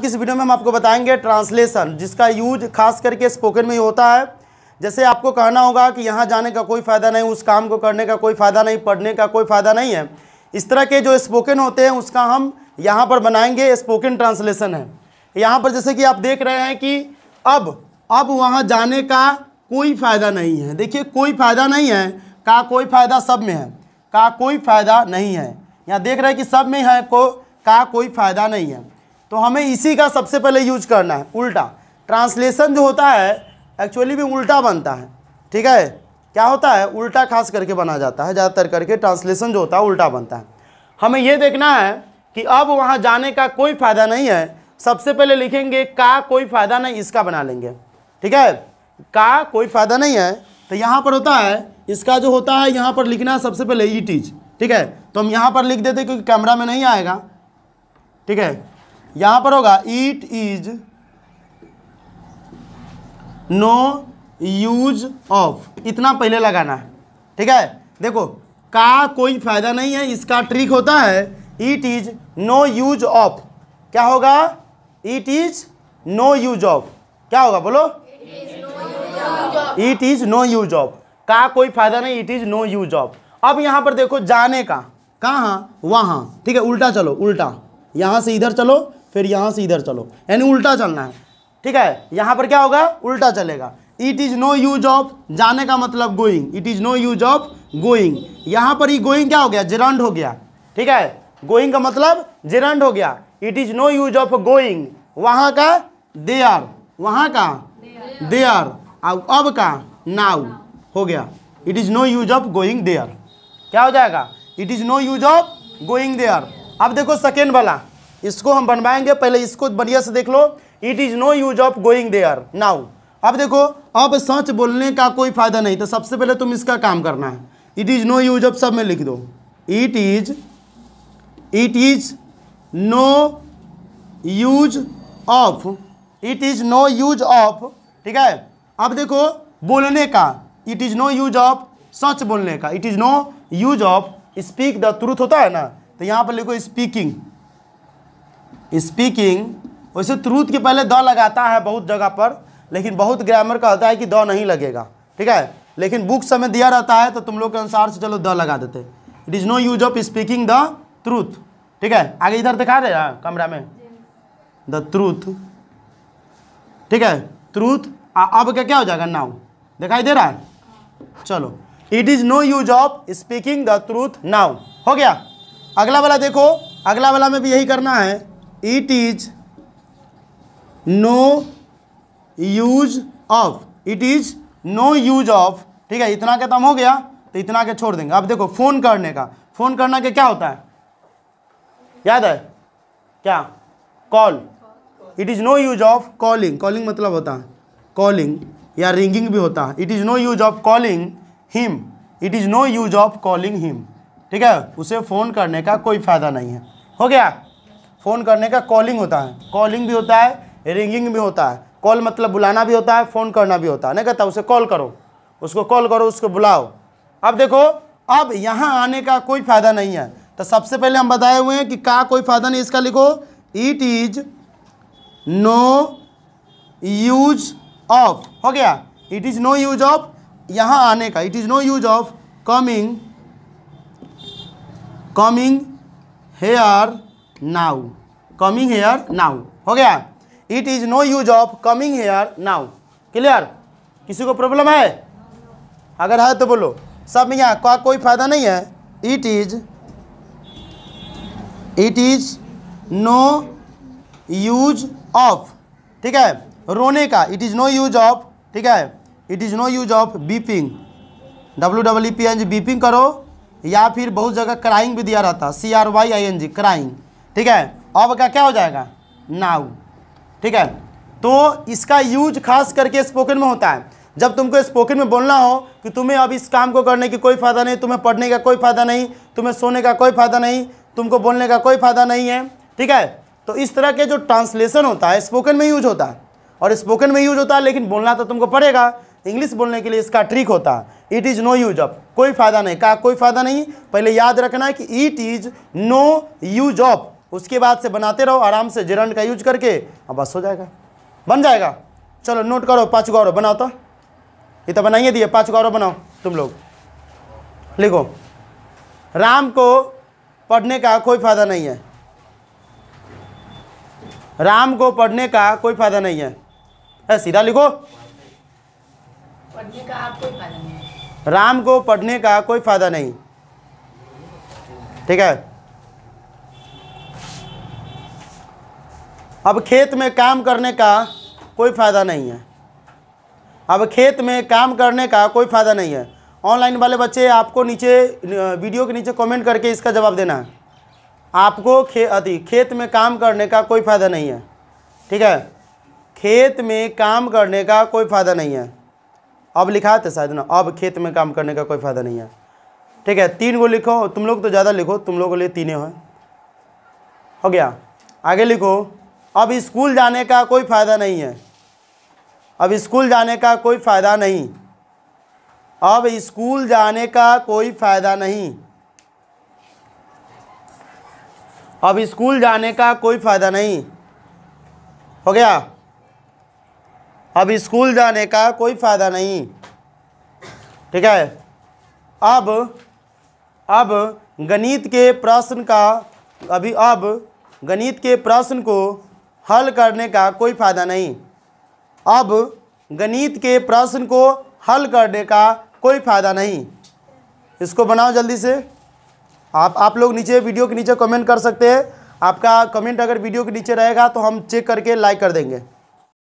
की इस वीडियो में हम आपको बताएंगे ट्रांसलेशन, जिसका यूज खास करके स्पोकन में ही होता है। जैसे आपको कहना होगा कि यहाँ जाने का कोई फ़ायदा नहीं, उस काम को करने का कोई फ़ायदा नहीं, पढ़ने का कोई फ़ायदा नहीं है। इस तरह के जो स्पोकन होते हैं उसका हम यहाँ पर बनाएंगे स्पोकन ट्रांसलेशन है। यहाँ पर जैसे कि आप देख रहे हैं कि अब वहाँ जाने का कोई फ़ायदा नहीं है। देखिए कोई फ़ायदा नहीं है, का कोई फ़ायदा सब में है, का कोई फ़ायदा नहीं है। यहाँ देख रहे हैं कि सब में है का कोई फ़ायदा नहीं है। तो हमें इसी का सबसे पहले यूज करना है। उल्टा ट्रांसलेशन जो होता है एक्चुअली में उल्टा बनता है, ठीक है। क्या होता है? उल्टा खास करके बना जाता है, ज़्यादातर करके ट्रांसलेशन जो होता है उल्टा बनता है। हमें ये देखना है कि अब वहाँ जाने का कोई फ़ायदा नहीं है। सबसे पहले लिखेंगे का कोई फ़ायदा नहीं, इसका बना लेंगे, ठीक है। का कोई फ़ायदा नहीं है तो यहाँ पर होता है, इसका जो होता है यहाँ पर लिखना है सबसे पहले इट इज, ठीक है। तो हम यहाँ पर लिख देते क्योंकि कैमरा में नहीं आएगा, ठीक है। यहाँ पर होगा it is no use of, इतना पहले लगाना है, ठीक है। देखो का कोई फ़ायदा नहीं है, इसका ट्रिक होता है it is no use of. क्या होगा? It is no use of. क्या होगा बोलो? It is no use of. का कोई फ़ायदा नहीं, it is no use of. अब यहाँ पर देखो जाने का, कहाँ? वहाँ, ठीक है। उल्टा चलो, उल्टा, यहाँ से इधर चलो फिर यहाँ से इधर चलो, यानी उल्टा चलना है, ठीक है। यहाँ पर क्या होगा? उल्टा चलेगा। It is no use of, जाने का मतलब going, it is no use of going. यहाँ पर ही गोइंग क्या हो गया? जेरंड हो गया, ठीक है। गोइंग का मतलब जेरंड हो गया। It is no use of going, वहाँ का दे आर, वहाँ का दे आर, अब का नाउ हो गया। It is no use of going there. क्या हो जाएगा? It is no use of going there. अब देखो सेकेंड वाला, इसको हम बनवाएंगे, पहले इसको बढ़िया से देख लो। It is no use of going there now. अब देखो, अब सच बोलने का कोई फ़ायदा नहीं, तो सबसे पहले तुम इसका काम करना है। It is no use of सब में लिख दो, it is no use of, it is no use of, ठीक है। अब देखो बोलने का, it is no use of सच बोलने का, it is no use of speak the truth होता है ना, तो यहाँ पर लिखो स्पीकिंग। स्पीकिंग वैसे ट्रूथ के पहले द लगाता है बहुत जगह पर, लेकिन बहुत ग्रामर का होता है कि द नहीं लगेगा, ठीक है। लेकिन बुक समय दिया रहता है तो तुम लोग के अनुसार से चलो द लगा देते। It is no use of speaking the truth, ठीक है। आगे इधर दिखा दे रहा कैमरा में, द ट्रूथ, ठीक है। ट्रूथ अब क्या हो जाएगा? नाउ दिखाई दे रहा है? चलो, it is no use of speaking the truth now हो गया। अगला वाला देखो, अगला वाला में भी यही करना है। It is no use of, it is no use of, ठीक है। इतना खत्म हो गया तो इतना के छोड़ देंगे। अब देखो फ़ोन करने का, फ़ोन करना के क्या होता है? याद है क्या? Call. It is no use of calling, calling मतलब होता है कॉलिंग या रिंगिंग भी होता है। It is no use of calling him, it is no use of calling him, ठीक है। उसे फ़ोन करने का कोई फ़ायदा नहीं है। हो गया? फ़ोन करने का कॉलिंग होता है, कॉलिंग भी होता है, रिंगिंग भी होता है। कॉल मतलब बुलाना भी होता है, फ़ोन करना भी होता है। नहीं कहता उसे कॉल करो, उसको कॉल करो, उसको बुलाओ। अब देखो, अब यहाँ आने का कोई फ़ायदा नहीं है, तो सबसे पहले हम बताए हुए हैं कि का कोई फ़ायदा नहीं, इसका लिखो it is no use of. हो गया? It is no use of यहाँ आने का, it is no use of coming here now, coming here now. हो गया? It is no use of coming here now. Clear? किसी को प्रॉब्लम है? अगर है तो बोलो। सब में यहाँ का कोई फ़ायदा नहीं है। It is no use of, ठीक है। रोने का, it is no use of, ठीक है। It is no use of weeping, WEEPING weeping करो, या फिर बहुत जगह क्राइंग भी दिया रहता, CRYING क्राइंग, ठीक है। अब का क्या हो जाएगा? नाउ, ठीक है। तो इसका यूज खास करके स्पोकन में होता है। जब तुमको स्पोकन में बोलना हो कि तुम्हें अब इस काम को करने की कोई फ़ायदा नहीं, तुम्हें पढ़ने का कोई फ़ायदा नहीं, तुम्हें सोने का कोई फ़ायदा नहीं, तुमको बोलने का कोई फ़ायदा नहीं है, ठीक है। तो इस तरह के जो ट्रांसलेशन होता है स्पोकन में यूज होता है, और स्पोकन में यूज होता है, लेकिन बोलना तो तुमको पड़ेगा। इंग्लिश बोलने के लिए इसका ट्रिक होता है it is no use of, कोई फ़ायदा नहीं, का कोई फ़ायदा नहीं। पहले याद रखना है कि it is no use of, उसके बाद से बनाते रहो आराम से जेरंड का यूज करके, अब बस हो जाएगा, बन जाएगा। चलो नोट करो, 5 गो और बनाओ, तो ये तो बनाइए दिए, 5 गो और बनाओ तुम लोग। लिखो, राम को पढ़ने का कोई फ़ायदा नहीं है, राम को पढ़ने का कोई फ़ायदा नहीं है। सीधा लिखो, पढ़ने का आप कोई फायदा नहीं है। राम को पढ़ने का कोई फ़ायदा नहीं। ठीक है, अब खेत में काम करने का कोई फ़ायदा नहीं है, अब खेत में काम करने का कोई फ़ायदा नहीं है। ऑनलाइन वाले बच्चे आपको नीचे वीडियो के नीचे कमेंट करके इसका जवाब देना है। आपको खेत में काम करने का कोई फ़ायदा नहीं है। ठीक है, खेत में काम करने का कोई फ़ायदा नहीं है। अब लिखा था शायद ना, अब खेत में काम करने का कोई फ़ायदा नहीं है। ठीक है, 3 गो लिखो, तुम लोग तो ज़्यादा लिखो, तुम लोगों के लिए 3 हो गया। आगे लिखो, अब स्कूल जाने का कोई फ़ायदा नहीं है, अब स्कूल जाने का कोई फ़ायदा नहीं, अब स्कूल जाने का कोई फ़ायदा नहीं, अब स्कूल जाने का कोई फ़ायदा नहीं। हो गया, अब स्कूल जाने का कोई फ़ायदा नहीं। ठीक है, अब गणित के प्रश्न का अब गणित के प्रश्न को हल करने का कोई फ़ायदा नहीं, अब गणित के प्रश्न को हल करने का कोई फ़ायदा नहीं। इसको बनाओ जल्दी से। आप लोग नीचे वीडियो के नीचे कमेंट कर सकते हैं। आपका कमेंट अगर वीडियो के नीचे रहेगा तो हम चेक करके लाइक कर देंगे।